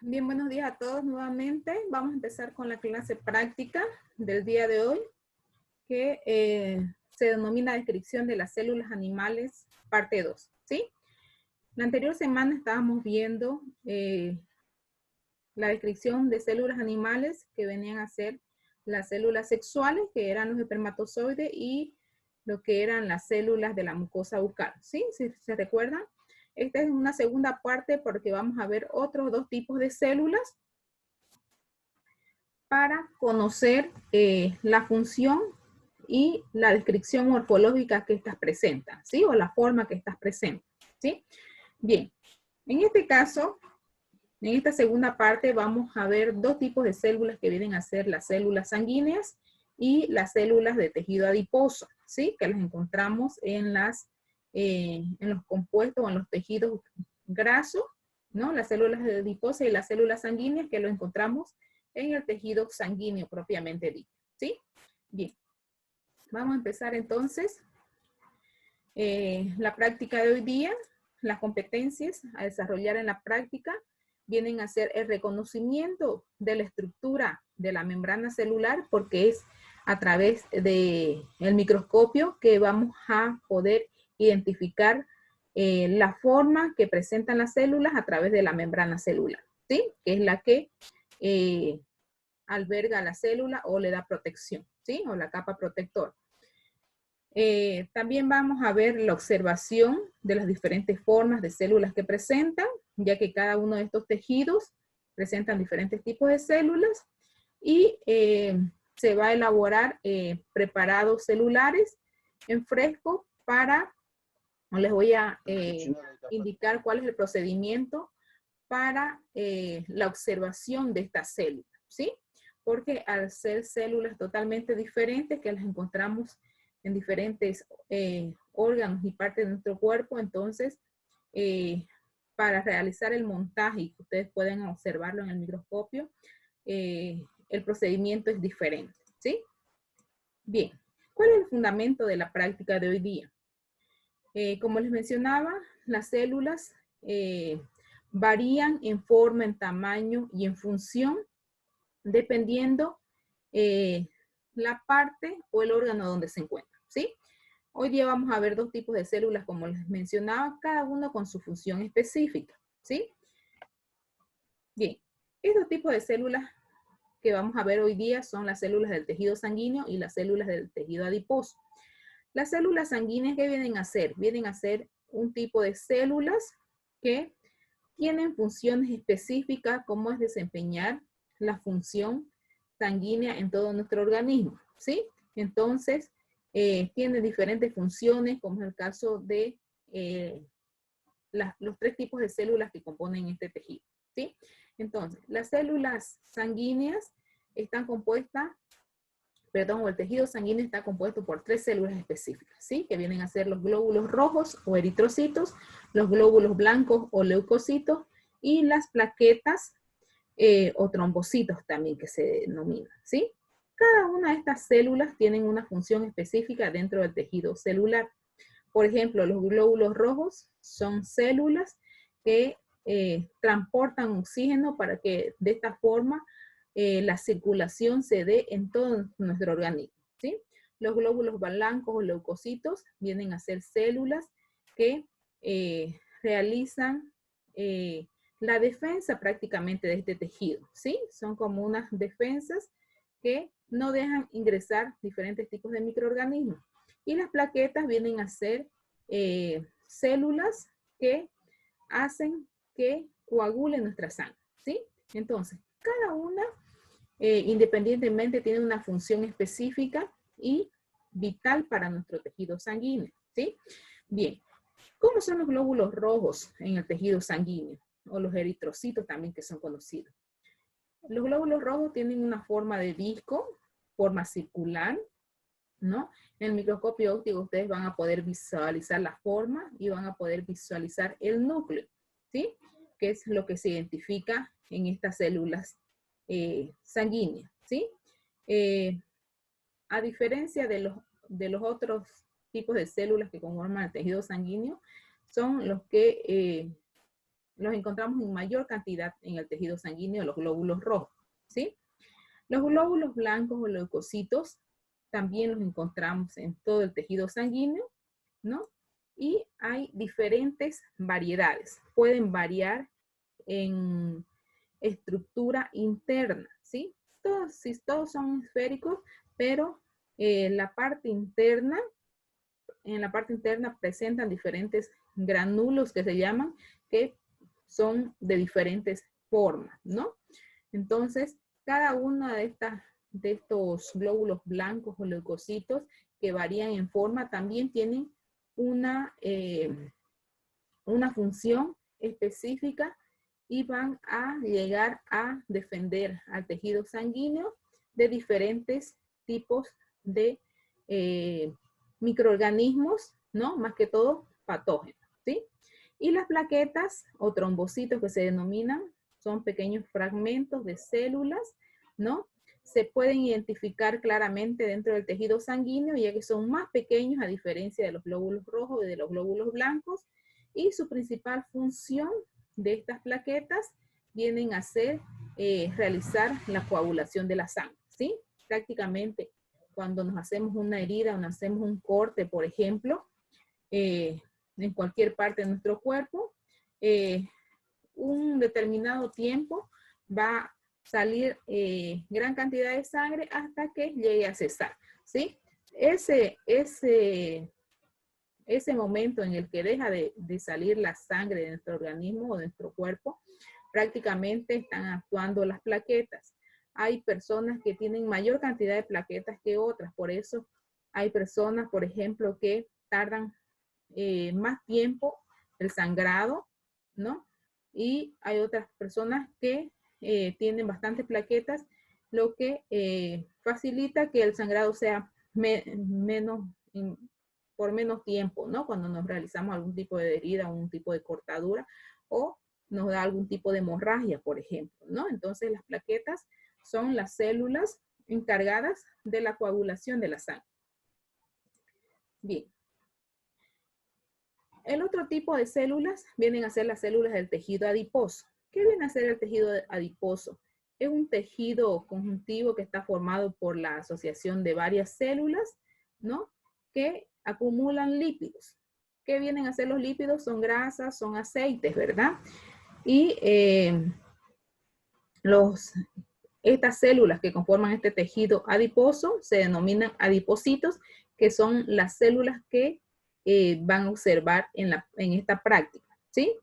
Bien, buenos días a todos nuevamente. Vamos a empezar con la clase práctica del día de hoy, que se denomina Descripción de las células animales, parte 2, ¿sí? La anterior semana estábamos viendo la descripción de células animales que venían a ser las células sexuales, que eran los espermatozoides, y lo que eran las células de la mucosa bucal, ¿sí? Si se recuerdan. Esta es una segunda parte porque vamos a ver otros dos tipos de células para conocer la función y la descripción morfológica que estas presentan, ¿sí? O la forma que estas presentan, ¿sí? Bien, en este caso, en esta segunda parte vamos a ver dos tipos de células que vienen a ser las células sanguíneas y las células de tejido adiposo, ¿sí? Que las encontramos en los compuestos o en los tejidos grasos, ¿no? Las células adiposas y las células sanguíneas que lo encontramos en el tejido sanguíneo propiamente dicho, ¿sí? Bien, vamos a empezar entonces la práctica de hoy día. Las competencias a desarrollar en la práctica vienen a ser el reconocimiento de la estructura de la membrana celular, porque es a través del microscopio que vamos a poder identificar la forma que presentan las células a través de la membrana celular, ¿sí? Que es la que alberga la célula o le da protección, ¿sí? O la capa protectora. También vamos a ver la observación de las diferentes formas de células que presentan, ya que cada uno de estos tejidos presentan diferentes tipos de células, y se va a elaborar preparados celulares en fresco para, les voy a indicar cuál es el procedimiento para la observación de estas células, ¿sí? Porque al ser células totalmente diferentes que las encontramos en diferentes órganos y partes de nuestro cuerpo, entonces para realizar el montaje y que ustedes pueden observarlo en el microscopio, el procedimiento es diferente, ¿sí? Bien, ¿cuál es el fundamento de la práctica de hoy día? Como les mencionaba, las células varían en forma, en tamaño y en función, dependiendo la parte o el órgano donde se encuentra, ¿sí? Hoy día vamos a ver dos tipos de células, como les mencionaba, cada uno con su función específica, ¿sí? Bien, estos tipos de células que vamos a ver hoy día son las células del tejido sanguíneo y las células del tejido adiposo. Las células sanguíneas, ¿qué vienen a ser? Vienen a ser un tipo de células que tienen funciones específicas, como es desempeñar la función sanguínea en todo nuestro organismo, ¿sí? Entonces, tiene diferentes funciones, como es el caso de los tres tipos de células que componen este tejido, ¿sí? Entonces, las células sanguíneas están compuestas, perdón, el tejido sanguíneo está compuesto por tres células específicas, ¿sí? Que vienen a ser los glóbulos rojos o eritrocitos, los glóbulos blancos o leucocitos y las plaquetas o trombocitos también que se denominan, ¿sí? Cada una de estas células tienen una función específica dentro del tejido celular. Por ejemplo, los glóbulos rojos son células que transportan oxígeno para que de esta forma la circulación se dé en todo nuestro organismo, ¿sí? Los glóbulos blancos o leucocitos vienen a ser células que realizan la defensa prácticamente de este tejido, ¿sí? Son como unas defensas que no dejan ingresar diferentes tipos de microorganismos. Y las plaquetas vienen a ser células que hacen que coagule nuestra sangre, ¿sí? Entonces, cada una independientemente tiene una función específica y vital para nuestro tejido sanguíneo, ¿sí? Bien, ¿cómo son los glóbulos rojos en el tejido sanguíneo? O los eritrocitos también, que son conocidos. Los glóbulos rojos tienen una forma de disco, forma circular, ¿no? En el microscopio óptico ustedes van a poder visualizar la forma y van a poder visualizar el núcleo, ¿sí? Que es lo que se identifica en estas células sanguíneas, ¿sí? A diferencia de los otros tipos de células que conforman el tejido sanguíneo, son los que los encontramos en mayor cantidad en el tejido sanguíneo, los glóbulos rojos, ¿sí? Los glóbulos blancos o leucocitos también los encontramos en todo el tejido sanguíneo, ¿no? Y hay diferentes variedades. Pueden variar en estructura interna, ¿sí? Todos son esféricos, pero en la parte interna presentan diferentes granulos que se llaman, que son de diferentes formas, ¿no? Entonces, cada uno de estos glóbulos blancos o leucocitos que varían en forma también tienen una función específica y van a llegar a defender al tejido sanguíneo de diferentes tipos de microorganismos, ¿no? Más que todo patógenos, ¿sí? Y las plaquetas o trombocitos que se denominan son pequeños fragmentos de células, ¿no? Se pueden identificar claramente dentro del tejido sanguíneo, ya que son más pequeños a diferencia de los glóbulos rojos y de los glóbulos blancos, y su principal función de estas plaquetas vienen a ser realizar la coagulación de la sangre, ¿sí? Prácticamente cuando nos hacemos una herida o nos hacemos un corte, por ejemplo, en cualquier parte de nuestro cuerpo, un determinado tiempo va a salir gran cantidad de sangre hasta que llegue a cesar, ¿sí? Ese momento en el que deja de salir la sangre de nuestro organismo o de nuestro cuerpo, prácticamente están actuando las plaquetas. Hay personas que tienen mayor cantidad de plaquetas que otras, por eso hay personas, por ejemplo, que tardan más tiempo el sangrado, ¿no? Y hay otras personas que tienen bastantes plaquetas, lo que facilita que el sangrado sea por menos tiempo, ¿no? Cuando nos realizamos algún tipo de herida, un tipo de cortadura, o nos da algún tipo de hemorragia, por ejemplo, ¿no? Entonces las plaquetas son las células encargadas de la coagulación de la sangre. Bien. El otro tipo de células vienen a ser las células del tejido adiposo. ¿Qué viene a ser el tejido adiposo? Es un tejido conjuntivo que está formado por la asociación de varias células, ¿no? Que acumulan lípidos. ¿Qué vienen a ser los lípidos? Son grasas, son aceites, ¿verdad? Y estas células que conforman este tejido adiposo se denominan adipocitos, que son las células que van a observar en esta práctica, ¿sí?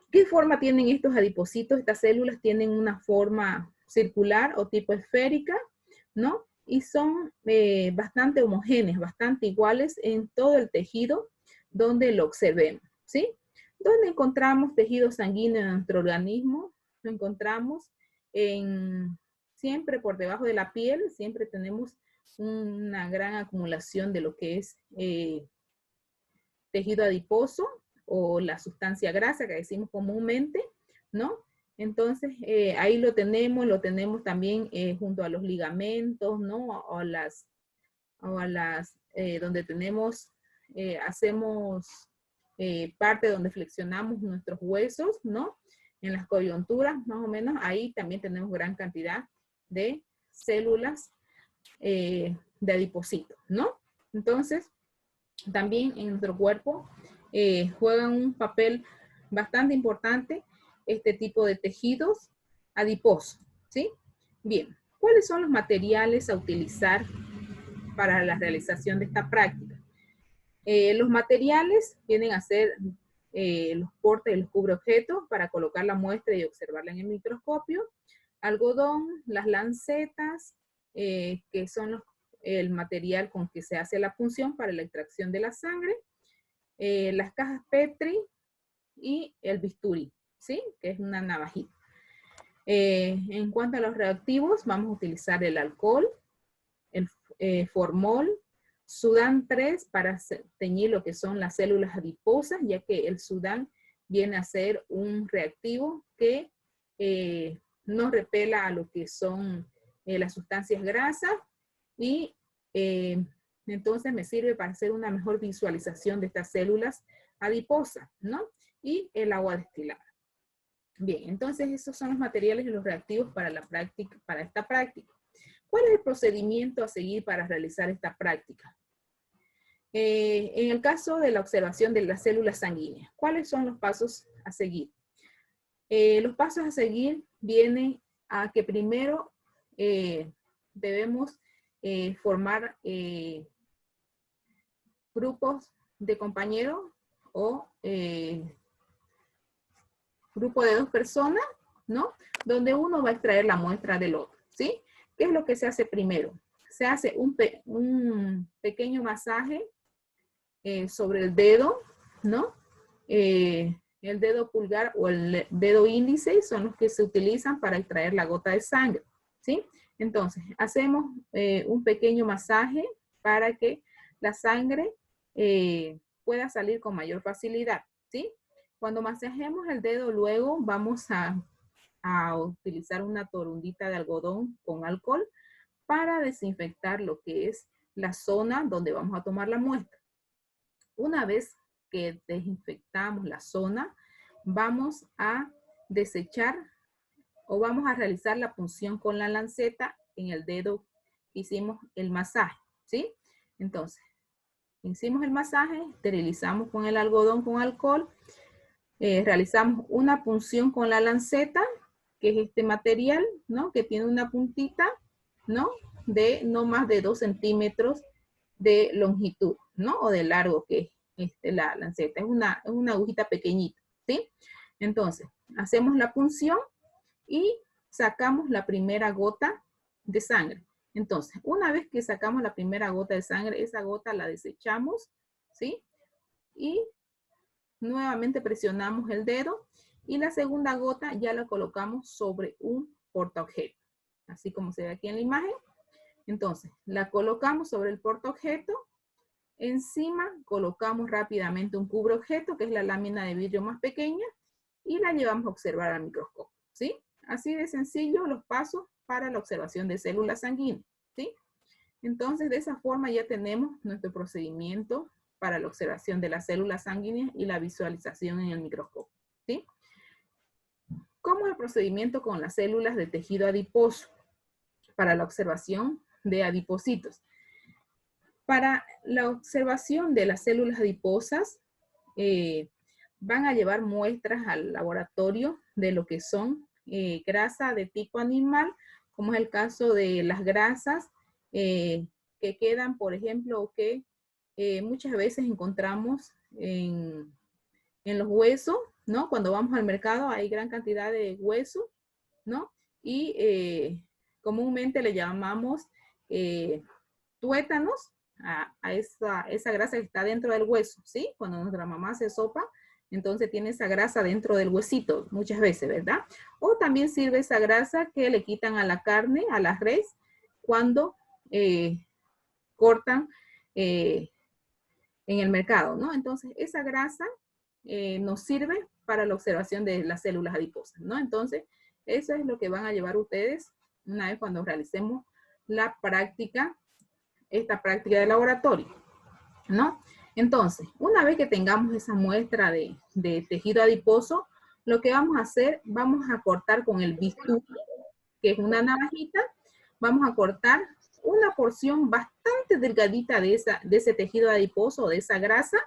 ¿Qué forma tienen estos adipocitos? Estas células tienen una forma circular o tipo esférica, ¿no? Y son bastante homogéneas, bastante iguales en todo el tejido donde lo observemos, ¿sí? ¿Dónde encontramos tejido sanguíneo en nuestro organismo? Lo encontramos siempre por debajo de la piel, siempre tenemos una gran acumulación de lo que es tejido adiposo o la sustancia grasa que decimos comúnmente, ¿no? Entonces, ahí lo tenemos también junto a los ligamentos, ¿no? O a las donde hacemos parte donde flexionamos nuestros huesos, ¿no? En las coyunturas, más o menos, ahí también tenemos gran cantidad de células de adipocitos, ¿no? Entonces, también en nuestro cuerpo juegan un papel bastante importante este tipo de tejidos adiposos, ¿sí? Bien, ¿cuáles son los materiales a utilizar para la realización de esta práctica? Los materiales vienen a ser los portes y los cubreobjetos para colocar la muestra y observarla en el microscopio, algodón, las lancetas, que son el material con que se hace la punción para la extracción de la sangre, las cajas Petri y el bisturí, ¿sí? Que es una navajita. En cuanto a los reactivos, vamos a utilizar el alcohol, el formol, Sudán 3 para teñir lo que son las células adiposas, ya que el Sudán viene a ser un reactivo que no repela a lo que son las sustancias grasas y entonces me sirve para hacer una mejor visualización de estas células adiposas, ¿no? y el agua destilada. Bien, entonces esos son los materiales y los reactivos para la práctica, para esta práctica. ¿Cuál es el procedimiento a seguir para realizar esta práctica? En el caso de la observación de las células sanguíneas, ¿cuáles son los pasos a seguir? Los pasos a seguir vienen a que primero debemos formar grupos de compañeros o grupo de 2 personas, ¿no? Donde uno va a extraer la muestra del otro, ¿sí? ¿Qué es lo que se hace primero? Se hace un pequeño masaje sobre el dedo, ¿no? El dedo pulgar o el dedo índice son los que se utilizan para extraer la gota de sangre, ¿sí? Entonces, hacemos un pequeño masaje para que la sangre pueda salir con mayor facilidad, ¿sí? Cuando masajemos el dedo, luego vamos a utilizar una torundita de algodón con alcohol para desinfectar lo que es la zona donde vamos a tomar la muestra. Una vez que desinfectamos la zona, vamos a desechar o vamos a realizar la punción con la lanceta en el dedo que hicimos el masaje, ¿sí? Entonces, hicimos el masaje, esterilizamos con el algodón con alcohol, realizamos una punción con la lanceta, que es este material, ¿no? Que tiene una puntita, ¿no? De no más de 2 centímetros de longitud, ¿no? O de largo que es la lanceta. Es una agujita pequeñita, ¿sí? Entonces, hacemos la punción y sacamos la primera gota de sangre. Entonces, una vez que sacamos la primera gota de sangre, esa gota la desechamos, ¿sí? Y nuevamente presionamos el dedo y la segunda gota ya la colocamos sobre un portaobjeto, así como se ve aquí en la imagen. Entonces, la colocamos sobre el portaobjeto. Encima colocamos rápidamente un cubreobjeto, que es la lámina de vidrio más pequeña, y la llevamos a observar al microscopio, ¿sí? Así de sencillo los pasos para la observación de células sanguíneas, ¿sí? Entonces, de esa forma ya tenemos nuestro procedimiento para la observación de las células sanguíneas y la visualización en el microscopio, ¿sí? ¿Cómo es el procedimiento con las células de tejido adiposo para la observación de adipocitos? Para la observación de las células adiposas, van a llevar muestras al laboratorio de lo que son grasa de tipo animal, como es el caso de las grasas que quedan, por ejemplo, que muchas veces encontramos en los huesos, ¿no? Cuando vamos al mercado hay gran cantidad de huesos, ¿no? Y comúnmente le llamamos tuétanos a esa grasa que está dentro del hueso, ¿sí? Cuando nuestra mamá hace sopa, entonces tiene esa grasa dentro del huesito, muchas veces, ¿verdad? O también sirve esa grasa que le quitan a la carne, a la res, cuando cortan en el mercado, ¿no? Entonces, esa grasa nos sirve para la observación de las células adiposas, ¿no? Entonces, eso es lo que van a llevar ustedes una vez cuando realicemos la práctica, esta práctica de laboratorio, ¿no? Entonces, una vez que tengamos esa muestra de tejido adiposo, lo que vamos a hacer, vamos a cortar con el bisturí, que es una navajita, vamos a cortar una porción bastante delgadita de ese tejido adiposo, de esa grasa,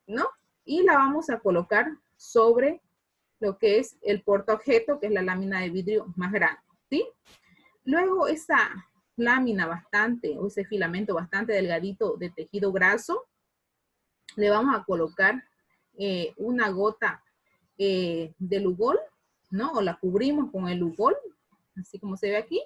¿no? Y la vamos a colocar sobre lo que es el portaobjeto, que es la lámina de vidrio más grande, ¿sí? Luego esa lámina bastante, o ese filamento bastante delgadito de tejido graso, le vamos a colocar una gota de Lugol, ¿no? O la cubrimos con el Lugol, así como se ve aquí,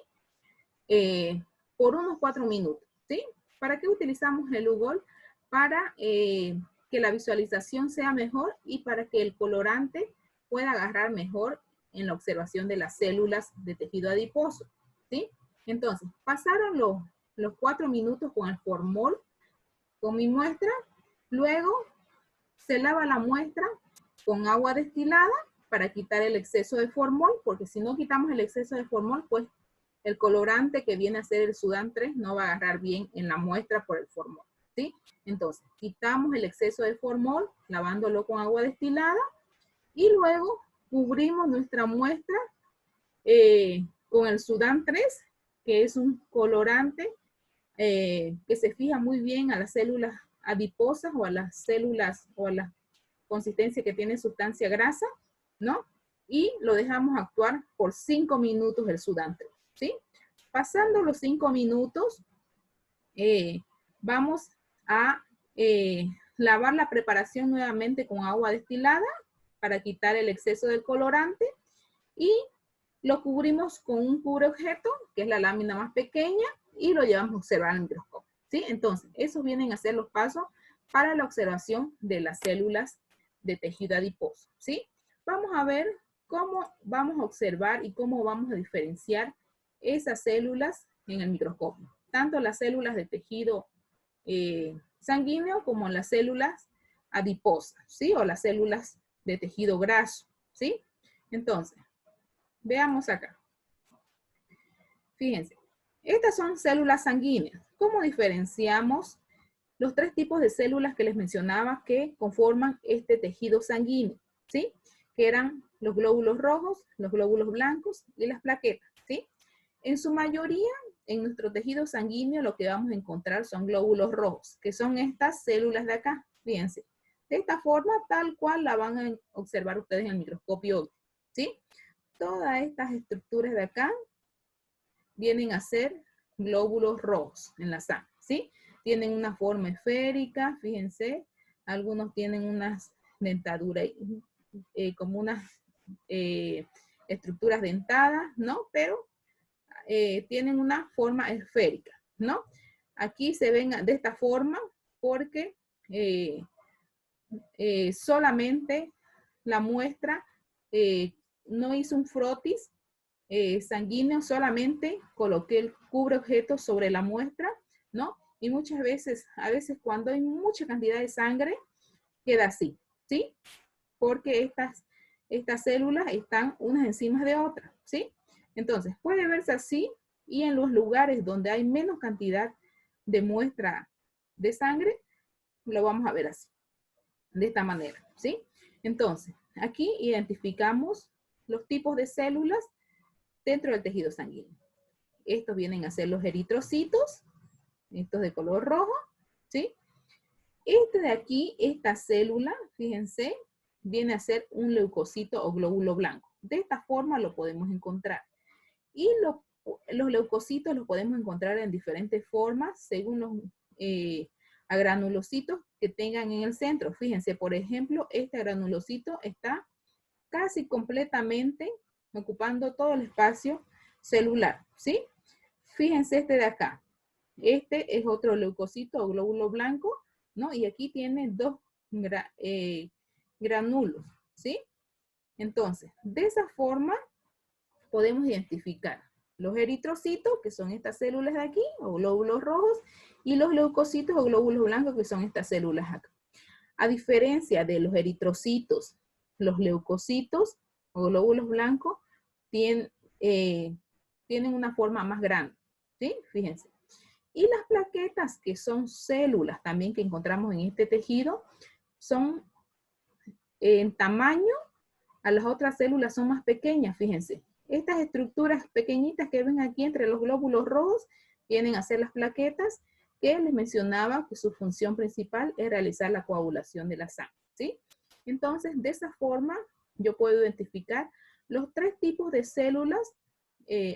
por unos 4 minutos, ¿sí? ¿Para qué utilizamos el Lugol? Para que la visualización sea mejor y para que el colorante pueda agarrar mejor en la observación de las células de tejido adiposo, ¿sí? Entonces, pasaron los 4 minutos con el formol, con mi muestra, luego se lava la muestra con agua destilada para quitar el exceso de formol, porque si no quitamos el exceso de formol, pues el colorante que viene a ser el Sudán 3 no va a agarrar bien en la muestra por el formol, ¿sí? Entonces, quitamos el exceso de formol lavándolo con agua destilada y luego cubrimos nuestra muestra con el Sudán 3, que es un colorante que se fija muy bien a las células adiposas o a las células o a la consistencia que tiene sustancia grasa, ¿no? Y lo dejamos actuar por 5 minutos el Sudán 3, ¿sí? Pasando los 5 minutos, vamos a lavar la preparación nuevamente con agua destilada para quitar el exceso del colorante y lo cubrimos con un cubreobjeto, que es la lámina más pequeña, y lo llevamos a observar en el microscopio, ¿sí? Entonces, esos vienen a ser los pasos para la observación de las células de tejido adiposo, ¿sí? Vamos a ver cómo vamos a observar y cómo vamos a diferenciar esas células en el microscopio. Tanto las células de tejido sanguíneo como las células adiposas, ¿sí? O las células de tejido graso, ¿sí? Entonces, veamos acá. Fíjense, estas son células sanguíneas. ¿Cómo diferenciamos los 3 tipos de células que les mencionaba que conforman este tejido sanguíneo? ¿Sí? Que eran los glóbulos rojos, los glóbulos blancos y las plaquetas, ¿sí? En su mayoría, en nuestro tejido sanguíneo lo que vamos a encontrar son glóbulos rojos, que son estas células de acá, fíjense. De esta forma, tal cual la van a observar ustedes en el microscopio, ¿sí? Todas estas estructuras de acá vienen a ser glóbulos rojos en la sangre, ¿sí? Tienen una forma esférica, fíjense, algunos tienen unas dentaduras, como unas estructuras dentadas, ¿no? Pero tienen una forma esférica, ¿no? Aquí se ven de esta forma porque solamente la muestra no hizo un frotis sanguíneo, solamente coloqué el cubreobjeto sobre la muestra, ¿no? Y muchas veces, a veces cuando hay mucha cantidad de sangre, queda así, ¿sí? Porque estas células están unas encima de otras, ¿sí? Entonces, puede verse así y en los lugares donde hay menos cantidad de muestra de sangre, lo vamos a ver así, de esta manera, ¿sí? Entonces, aquí identificamos los tipos de células dentro del tejido sanguíneo. Estos vienen a ser los eritrocitos, estos de color rojo, ¿sí? Este de aquí, esta célula, fíjense, viene a ser un leucocito o glóbulo blanco. De esta forma lo podemos encontrar. Y los leucocitos los podemos encontrar en diferentes formas según los agranulocitos que tengan en el centro. Fíjense, por ejemplo, este agranulocito está casi completamente ocupando todo el espacio celular, ¿sí? Fíjense este de acá. Este es otro leucocito o glóbulo blanco, ¿no? Y aquí tiene 2 granulos, ¿sí? Entonces, de esa forma podemos identificar los eritrocitos, que son estas células de aquí, o glóbulos rojos, y los leucocitos o glóbulos blancos, que son estas células acá. A diferencia de los eritrocitos, los leucocitos o glóbulos blancos tienen una forma más grande, ¿sí? Fíjense. Y las plaquetas, que son células también que encontramos en este tejido, son en tamaño, a las otras células son más pequeñas, fíjense. Estas estructuras pequeñitas que ven aquí entre los glóbulos rojos vienen a ser las plaquetas, que les mencionaba que su función principal es realizar la coagulación de la sangre, ¿sí? Entonces, de esa forma, yo puedo identificar los 3 tipos de células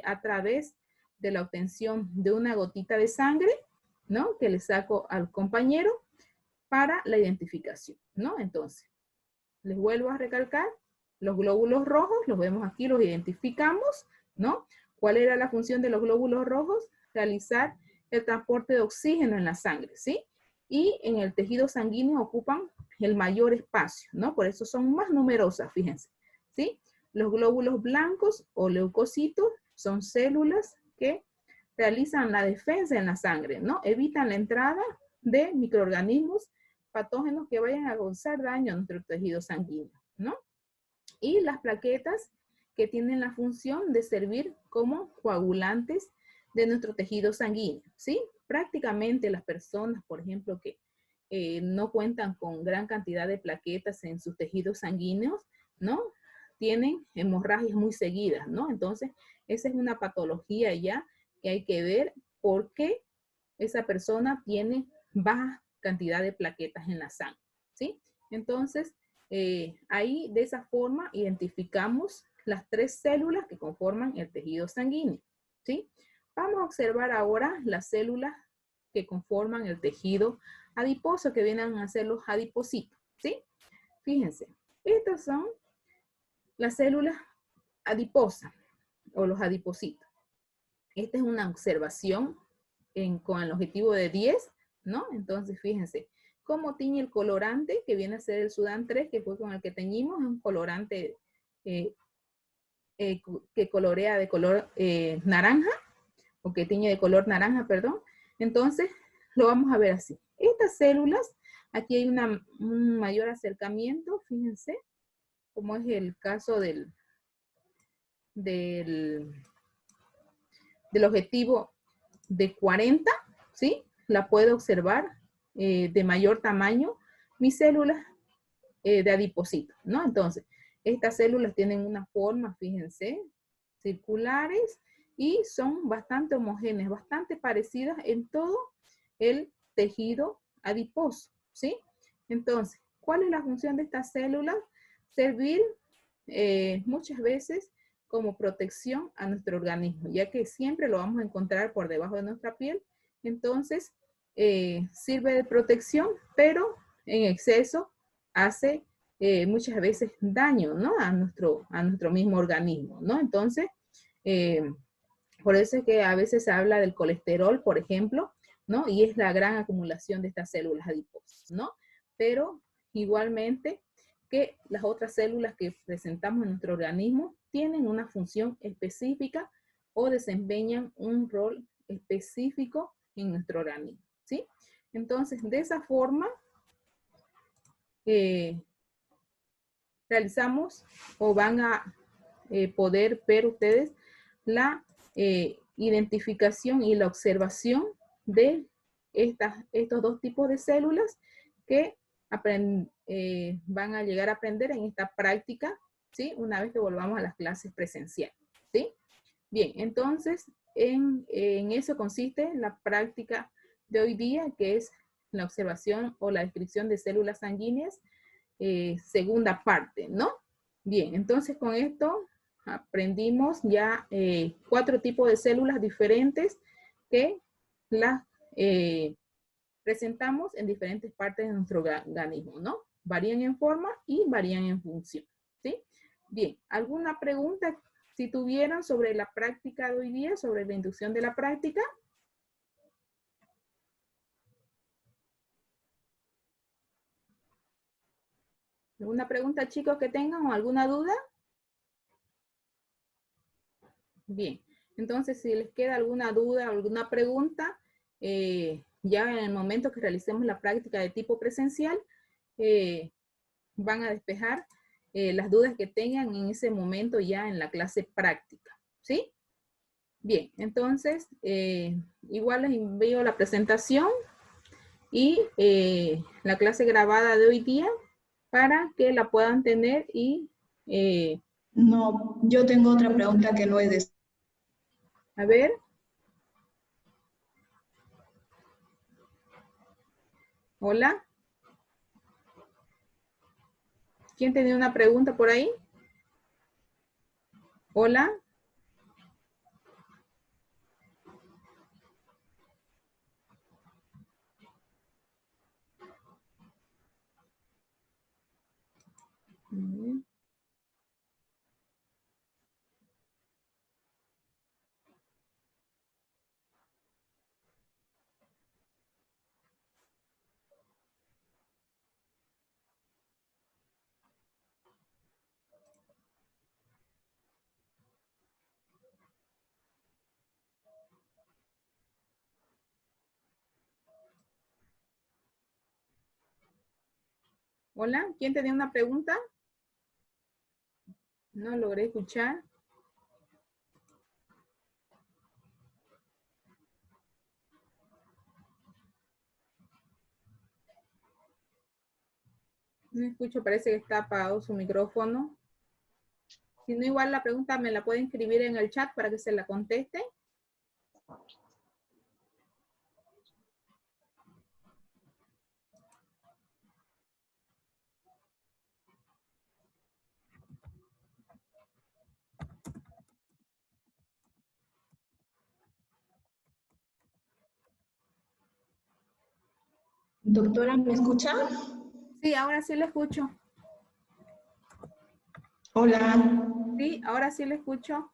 a través de la obtención de una gotita de sangre, ¿no? Que le saco al compañero para la identificación, ¿no? Entonces, les vuelvo a recalcar, los glóbulos rojos, los vemos aquí, los identificamos, ¿no? ¿Cuál era la función de los glóbulos rojos? Realizar el transporte de oxígeno en la sangre, ¿sí? Y en el tejido sanguíneo ocupan el mayor espacio, ¿no? Por eso son más numerosas, fíjense, ¿sí? Los glóbulos blancos o leucocitos son células que realizan la defensa en la sangre, ¿no? Evitan la entrada de microorganismos patógenos que vayan a causar daño a nuestro tejido sanguíneo, ¿no? Y las plaquetas, que tienen la función de servir como coagulantes de nuestro tejido sanguíneo, ¿sí? prácticamente las personas, por ejemplo, que no cuentan con gran cantidad de plaquetas en sus tejidos sanguíneos, ¿no? Tienen hemorragias muy seguidas, ¿no? Entonces, esa es una patología ya que hay que ver por qué esa persona tiene baja cantidad de plaquetas en la sangre, ¿sí? Entonces, ahí de esa forma identificamos las 3 células que conforman el tejido sanguíneo, ¿sí? Vamos a observar ahora las células que conforman el tejido adiposo, que vienen a ser los adipocitos, ¿sí? Fíjense, estas son las células adiposas o los adipocitos. Esta es una observación con el objetivo de 10, ¿no? Entonces, fíjense, cómo tiñe el colorante, que viene a ser el Sudán 3, que fue con el que teñimos, es un colorante que colorea de color naranja, o que tiñe de color naranja, perdón. Entonces, lo vamos a ver así. Estas células, aquí hay un mayor acercamiento, fíjense, como es el caso del objetivo de 40, ¿sí? La puedo observar de mayor tamaño, mis células de adipocitos, ¿no? Entonces, estas células tienen una forma, fíjense, circulares y son bastante homogéneas, bastante parecidas en todo el tejido adiposo, ¿sí? Entonces, ¿cuál es la función de estas células? Servir muchas veces como protección a nuestro organismo, ya que siempre lo vamos a encontrar por debajo de nuestra piel. Entonces, sirve de protección, pero en exceso hace muchas veces daño, ¿no? A nuestro mismo organismo, ¿no? Entonces, por eso es que a veces se habla del colesterol, por ejemplo, ¿no? Y es la gran acumulación de estas células adiposas, ¿no? Pero igualmente que las otras células que presentamos en nuestro organismo tienen una función específica o desempeñan un rol específico en nuestro organismo, ¿sí? Entonces, de esa forma, realizamos o van a poder ver ustedes la identificación y la observación de estos 2 tipos de células que van a llegar a aprender en esta práctica, ¿sí? Una vez que volvamos a las clases presenciales, ¿sí? Bien, entonces en eso consiste la práctica de hoy día, que es la observación o la descripción de células sanguíneas, segunda parte, ¿no? Bien, entonces con esto aprendimos ya 4 tipos de células diferentes que las presentamos en diferentes partes de nuestro organismo, ¿no? Varían en forma y varían en función, ¿sí? Bien, ¿alguna pregunta si tuvieran sobre la práctica de hoy día, sobre la inducción de la práctica? ¿Alguna pregunta, chicos, que tengan o alguna duda? Bien, entonces si les queda alguna duda o alguna pregunta, ya en el momento que realicemos la práctica de tipo presencial, van a despejar las dudas que tengan en ese momento ya en la clase práctica, ¿sí? Bien, entonces igual les envío la presentación y la clase grabada de hoy día para que la puedan tener y No, yo tengo otra pregunta que no es de... a ver. Hola. ¿Quién tenía una pregunta por ahí? Hola. Hola. ¿Quién tenía una pregunta? No logré escuchar. No escucho, parece que está apagado su micrófono. Si no, igual la pregunta me la puede escribir en el chat para que se la conteste. Doctora, ¿me escucha? Sí, ahora sí la escucho. Hola. Sí, ahora sí la escucho.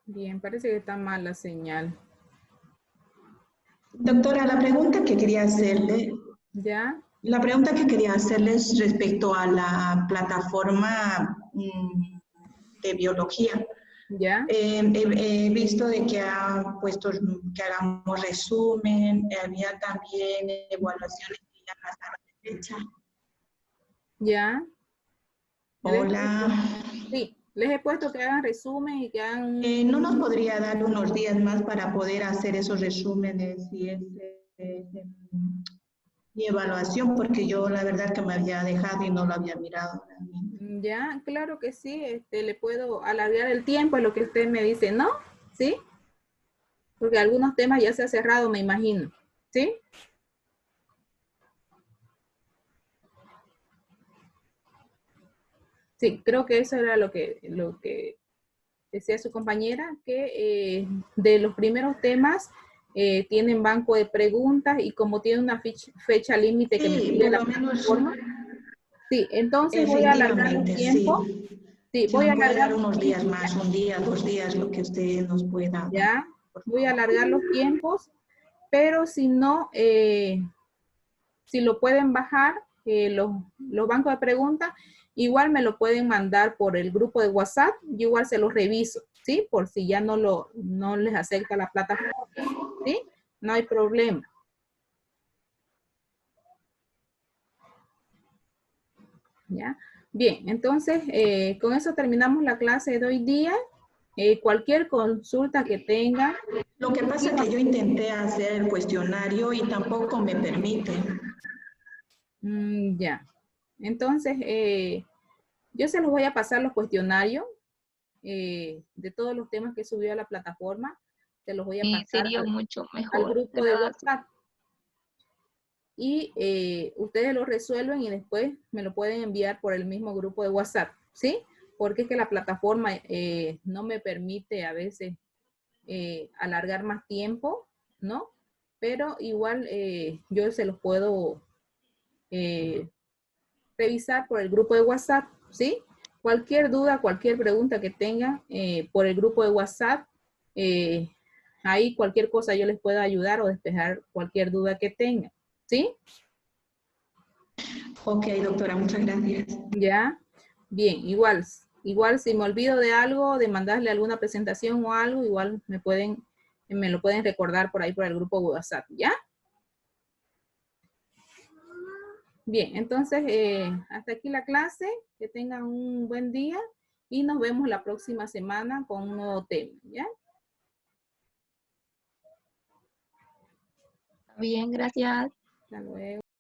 Bien, parece que está mal la señal. Doctora, ¿Ya? la pregunta que quería hacerles respecto a la plataforma de biología. ¿Ya? He visto de que ha puesto que hagamos resumen, había también evaluaciones que ya pasaron de fecha. ¿Ya? Hola. Sí, les he puesto que hagan resumen y que hagan... ¿No nos podría dar unos días más para poder hacer esos resúmenes y evaluación? Porque yo la verdad que me había dejado y no lo había mirado realmente. Ya, claro que sí, le puedo alargar el tiempo, es lo que usted me dice, ¿no? ¿Sí? Porque algunos temas ya se ha cerrado, me imagino. ¿Sí? Sí, creo que eso era lo que decía su compañera, que de los primeros temas tienen banco de preguntas y como tiene una fecha límite que me Sí, pide por la lo menos, plataforma, sí, entonces voy a alargar los efectivamente, tiempos. sí. Sí, Si voy a nos puede alargar dar los unos días tiempos, más, un día, 2 días, lo que usted nos pueda dar, ya. por Voy a favor. alargar los tiempos, pero si no, si lo pueden bajar, los bancos de preguntas, igual me lo pueden mandar por el grupo de WhatsApp, yo igual se los reviso, ¿sí? Por si ya no les acepta la plataforma, ¿sí? No hay problema. ¿Ya? Bien, entonces con eso terminamos la clase de hoy día. Cualquier consulta que tengan. Lo que pasa es que yo intenté hacer el cuestionario y tampoco me permite. Ya. Entonces, yo se los voy a pasar los cuestionarios de todos los temas que subió a la plataforma. Se los voy a pasar Sería mucho al mejor, de grupo de verdad. WhatsApp. Y ustedes lo resuelven y después me lo pueden enviar por el mismo grupo de WhatsApp, ¿sí? Porque es que la plataforma no me permite a veces alargar más tiempo, ¿no? Pero igual yo se los puedo revisar por el grupo de WhatsApp, ¿sí? Cualquier duda, cualquier pregunta que tengan por el grupo de WhatsApp, eh, ahí cualquier cosa yo les pueda ayudar o despejar cualquier duda que tengan, ¿sí? Ok, doctora, muchas gracias. Ya, bien, igual si me olvido de algo, de mandarle alguna presentación o algo, igual me lo pueden recordar por ahí por el grupo WhatsApp, ¿ya? Bien, entonces hasta aquí la clase, que tengan un buen día y nos vemos la próxima semana con un nuevo tema, ¿ya? Bien, gracias. Hasta luego.